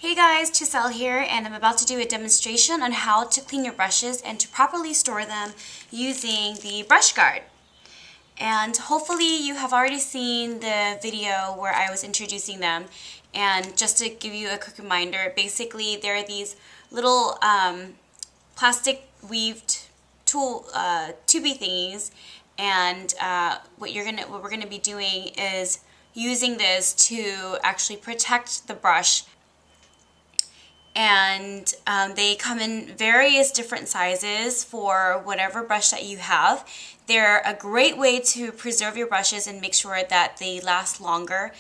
Hey guys, Chiselle here, and I'm about to do a demonstration on how to clean your brushes and to properly store them using the brush guard. And hopefully you have already seen the video where I was introducing them. And just to give you a quick reminder, basically there are these little plastic weaved tubey thingies, and what we're gonna be doing is using this to actually protect the brush. And they come in various different sizes for whatever brush that you have. They're a great way to preserve your brushes and make sure that they last longer.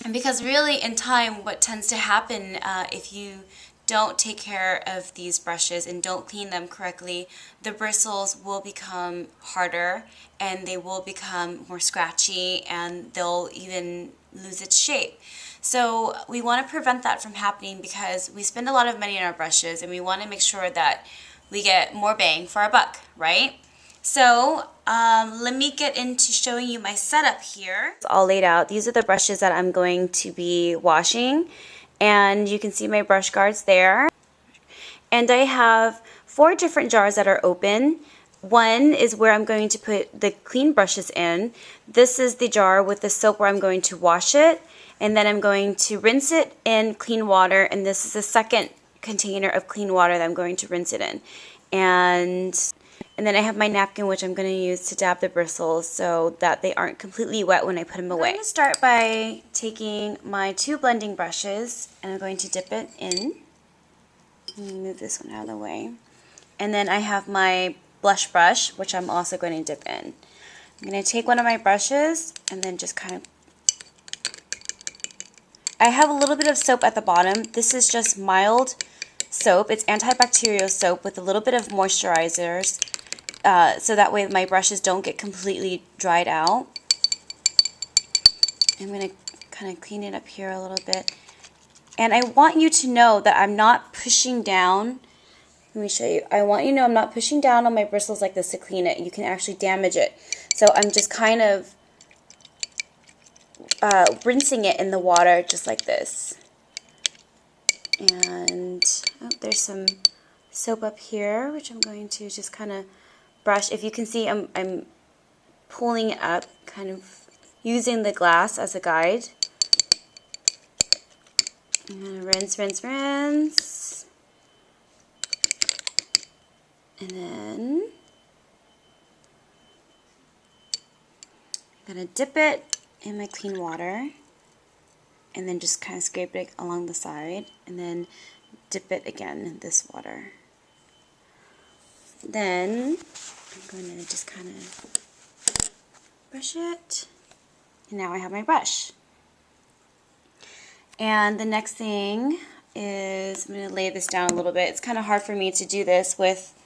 And because really in time what tends to happen if you don't take care of these brushes and don't clean them correctly, the bristles will become harder and they will become more scratchy and they'll even lose its shape. So we want to prevent that from happening because we spend a lot of money on our brushes and we want to make sure that we get more bang for our buck, right? So let me get into showing you my setup here. It's all laid out. These are the brushes that I'm going to be washing, and you can see my brush guards there. And I have 4 different jars that are open. One is where I'm going to put the clean brushes in. This is the jar with the soap where I'm going to wash it, and then I'm going to rinse it in clean water, and this is the second container of clean water that I'm going to rinse it in. And then I have my napkin, which I'm going to use to dab the bristles so that they aren't completely wet when I put them away. I'm going to start by taking my 2 blending brushes and I'm going to dip it in. Let me move this one out of the way. And then I have my blush brush, which I'm also going to dip in. I'm going to take one of my brushes and then just kind of... I have a little bit of soap at the bottom. This is just mild soap. It's antibacterial soap with a little bit of moisturizers. So that way my brushes don't get completely dried out. I'm going to kind of clean it up here a little bit. And I want you to know that I'm not pushing down. Let me show you. I want you to know I'm not pushing down on my bristles like this to clean it. You can actually damage it. So I'm just kind of rinsing it in the water just like this. And there's some soap up here, which I'm going to just kind of brush. If you can see, I'm pulling it up, kind of using the glass as a guide. I'm going to rinse, rinse, rinse. And then I'm going to dip it in my clean water and then just kind of scrape it along the side and then dip it again in this water. Then I'm going to just kind of brush it, and now I have my brush. And the next thing is I'm going to lay this down a little bit. It's kind of hard for me to do this with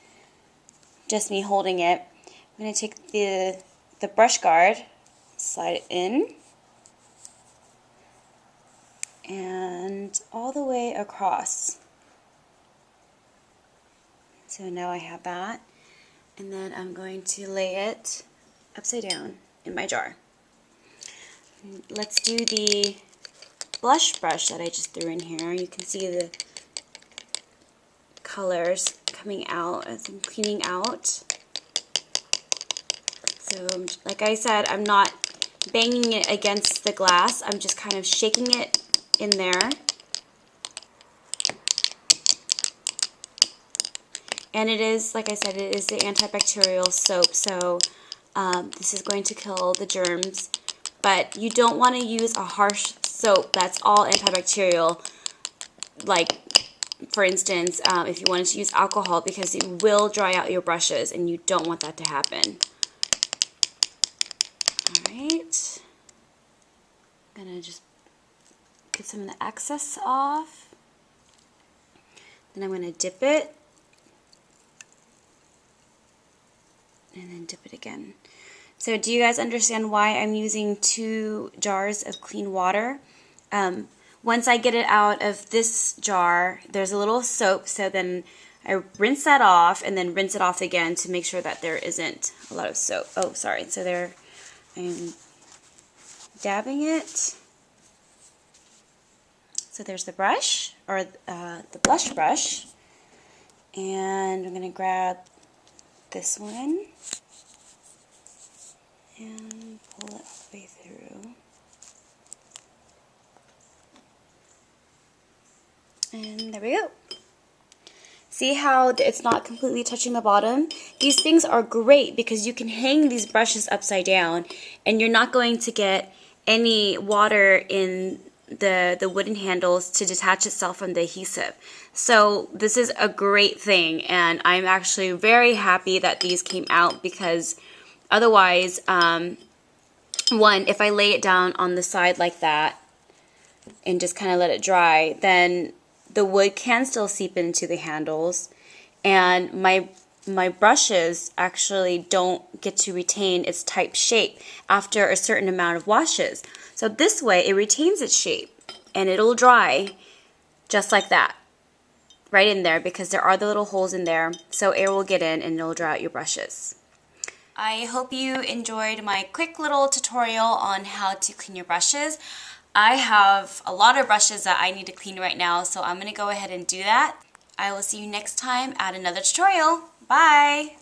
just me holding it. I'm going to take the brush guard, slide it in, and all the way across. So now I have that, and then I'm going to lay it upside down in my jar. Let's do the blush brush that I just threw in here. You can see the colors coming out as I'm cleaning out. So like I said, I'm not banging it against the glass. I'm just kind of shaking it in there. And it is, like I said, it is the antibacterial soap, so this is going to kill the germs. But you don't want to use a harsh soap that's all antibacterial, like, for instance, if you wanted to use alcohol, because it will dry out your brushes, and you don't want that to happen. Alright. I'm going to just get some of the excess off. Then I'm going to dip it. And then dip it again. So do you guys understand why I'm using 2 jars of clean water? Once I get it out of this jar, there's a little soap, so then I rinse that off and then rinse it off again to make sure that there isn't a lot of soap. Oh, sorry. So there, I'm dabbing it. So there's the brush. the blush brush, and I'm going to grab this one and pull it all the way through. And there we go. See how it's not completely touching the bottom? These things are great because you can hang these brushes upside down and you're not going to get any water in the wooden handles to detach itself from the adhesive. So this is a great thing, and I'm actually very happy that these came out, because otherwise, one, if I lay it down on the side like that and just kind of let it dry, then the wood can still seep into the handles, and my brushes actually don't get to retain its type shape after a certain amount of washes. So this way it retains its shape and it'll dry just like that, right in there, because there are the little holes in there, so air will get in and it'll dry out your brushes. I hope you enjoyed my quick little tutorial on how to clean your brushes. I have a lot of brushes that I need to clean right now, so I'm going to go ahead and do that. I will see you next time at another tutorial. Bye!